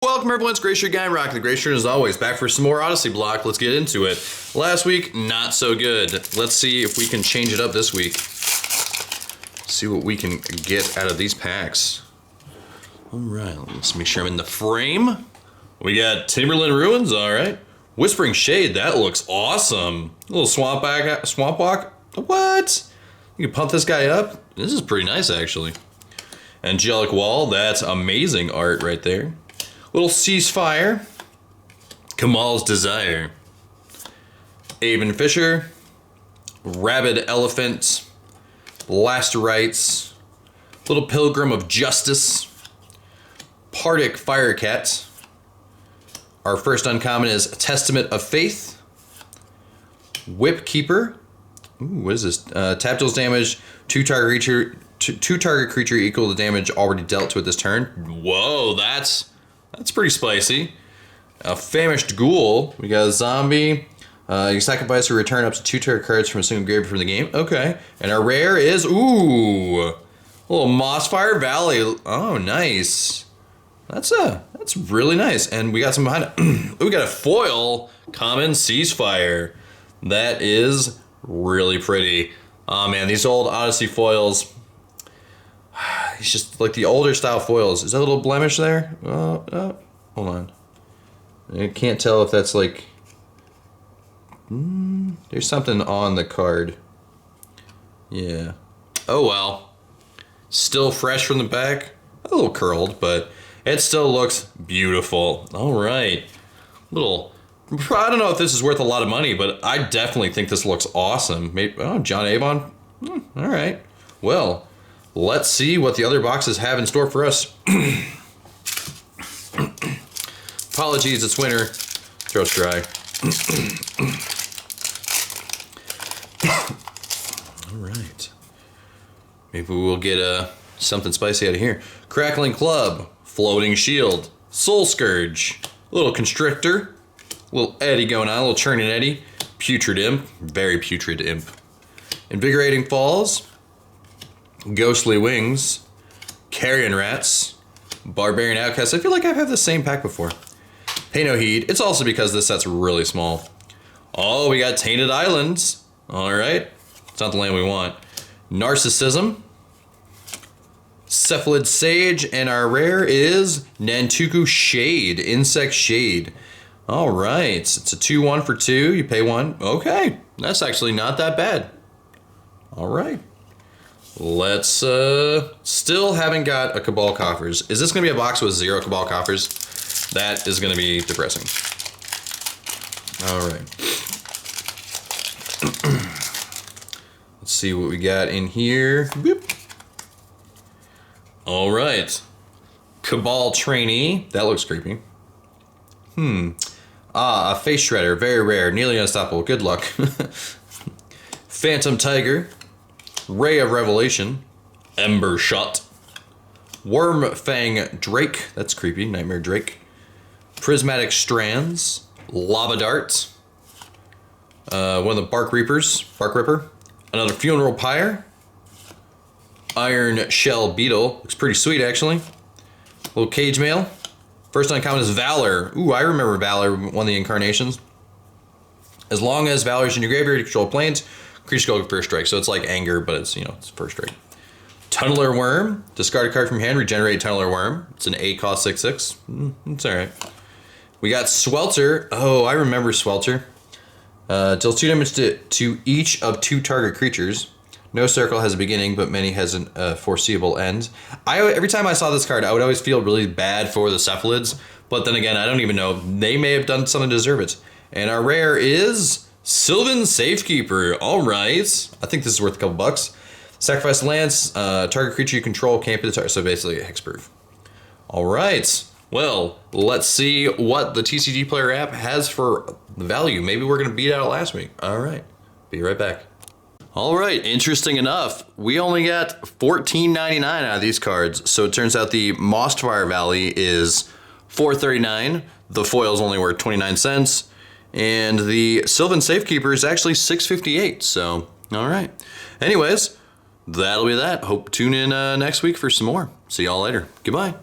Welcome everyone, it's Great Guy Rock, the Great Shirt as always, back for some more Odyssey Block. Let's get into it. Last week, not so good. Let's see if we can change it up this week. See what we can get out of these packs. Alright, let's make sure I'm in the frame. We got Timberland Ruins, alright. Whispering Shade, that looks awesome. A little Swamp Walk. What? You can pump this guy up? This is pretty nice actually. Angelic Wall, that's amazing art right there. Little Ceasefire, Kamal's Desire, Avon Fisher, Rabid Elephant, Blasterites, Little Pilgrim of Justice, Partic Firecat. Our first uncommon is Testament of Faith, Whip Keeper. Ooh, what is this? Tap deals damage, two target creature equal to damage already dealt to it this turn. Whoa, that's pretty spicy. A Famished Ghoul. We got a zombie. You sacrifice or return up to 2 target cards from a single graveyard from the game. Okay. And our rare is, ooh, a little Mossfire Valley. Oh, nice. That's really nice. And we got some behind it. We got a foil common Ceasefire. That is really pretty. Oh man, these old Odyssey foils. It's just like the older style foils. Is that a little blemish there? Hold on. I can't tell if that's like... there's something on the card. Yeah. Oh well. Still fresh from the back. A little curled, but it still looks beautiful. Alright. Little... I don't know if this is worth a lot of money, but I definitely think this looks awesome. Maybe, oh, John Avon. Alright. Well... let's see what the other boxes have in store for us. Apologies, it's winter. Throat's dry. Alright. Maybe we'll get something spicy out of here. Crackling Club, Floating Shield, Soul Scourge, little Constrictor, little Eddy going on, a little Churning Eddy, Putrid Imp, very Putrid Imp. Invigorating Falls, Ghostly Wings, Carrion Rats, Barbarian Outcast. I feel like I've had the same pack before. Pay No Heed. It's also because this set's really small. Oh, we got Tainted Islands. Alright. It's not the land we want. Narcissism, Cephalid Sage, and our rare is Nantuku Shade, Insect Shade. Alright. It's a 2-1 for 2. You pay 1. Okay. That's actually not that bad. Alright. Let's, still haven't got a Cabal Coffers. Is this going to be a box with 0 Cabal Coffers? That is going to be depressing. Alright. Let's see what we got in here. Alright. Cabal Trainee. That looks creepy. A Face Shredder. Very rare. Nearly unstoppable. Good luck. Phantom Tiger. Ray of Revelation, Ember Shot, Worm Fang Drake, that's creepy, Nightmare Drake, Prismatic Strands, Lava Dart, one of the Bark Ripper, another Funeral Pyre, Iron Shell Beetle, looks pretty sweet actually, little Cage Mail, first uncommon is Valor. Ooh, I remember Valor, one of the incarnations. As long as Valor's in your graveyard, you control planes, creature go first strike, so it's like Anger, but it's, it's first strike. Tunneler Worm, discard a card from hand, regenerate Tunneler Worm. It's an 8 cost 6/6. It's alright. We got Swelter. Oh, I remember Swelter. Deals 2 damage to each of 2 target creatures. No circle has a beginning, but many has a foreseeable end. Every time I saw this card, I would always feel really bad for the Cephalids, but then again, I don't even know. They may have done something to deserve it. And our rare is Sylvan Safekeeper. Alright. I think this is worth a couple bucks. Sacrifice lands, target creature you control can't be the target, so basically hexproof. Alright. Well, let's see what the TCG Player app has for value. Maybe we're going to beat out last week. Alright. Be right back. Alright, interesting enough, we only got $14.99 out of these cards, so it turns out the Mossfire Valley is $4.39, the foil's only worth 29 cents, and the Sylvan Safekeeper is actually $6.58, so, alright. Anyways, that'll be that. Hope to tune in next week for some more. See y'all later. Goodbye.